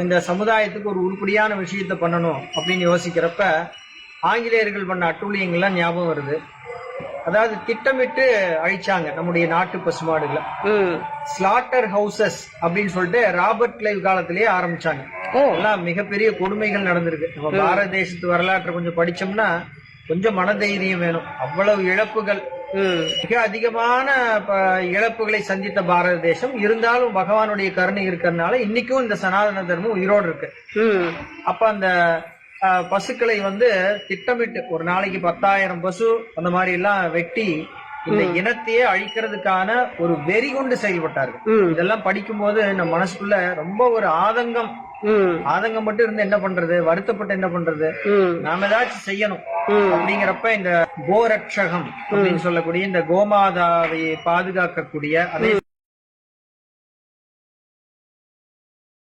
இந்த சமுதாயத்துக்கு ஒரு உருப்படியான விஷயத்த பண்ணணும் அப்படின்னு யோசிக்கிறப்ப ஆங்கிலேயர்கள் பண்ண அட்டூழியங்கள்லாம் ஞாபகம் வருது. அதாவது திட்டமிட்டு அழிச்சாங்க நம்முடைய நாட்டு பசுமாடுகளை. ஸ்லாட்டர் ஹவுசஸ் அப்படின்னு சொல்லிட்டு ராபர்ட் கிளைவ் காலத்திலேயே ஆரம்பிச்சாங்க. எல்லாம் மிகப்பெரிய கொடுமைகள் நடந்திருக்கு. நம்ம பாரத தேசத்து வரலாற்றை கொஞ்சம் படிச்சோம்னா கொஞ்சம் மனதைரியம் வேணும். அவ்வளவு இழப்புகள், மிக அதிகமான இழப்புகளை சந்தித்த பாரத தேசம். இருந்தாலும் பகவானுடைய கருணை இருக்கிறதுனால இன்னைக்கும் இந்த சனாதன தர்மம் உயிரோடு இருக்கு. அப்ப அந்த பசுக்களை திட்டமிட்டு ஒரு நாளைக்கு 10,000 பசு அந்த மாதிரி எல்லாம் வெட்டி இந்த இனத்தையே அழிக்கிறதுக்கான ஒரு வெறி கொண்டு செயல்பட்டார்கள். இதெல்லாம் படிக்கும் போது நம்ம மனசுக்குள்ள ரொம்ப ஒரு ஆதங்கம் மட்டும் இருந்து என்ன பண்றது, வருத்தப்பட்டு என்ன பண்றது, நாம ஏதாச்சும் செய்யணும் அப்படிங்கிறப்ப இந்த கோரட்சகம் அப்படின்னு சொல்லக்கூடிய இந்த கோமாதாவை பாதுகாக்கக்கூடிய அதே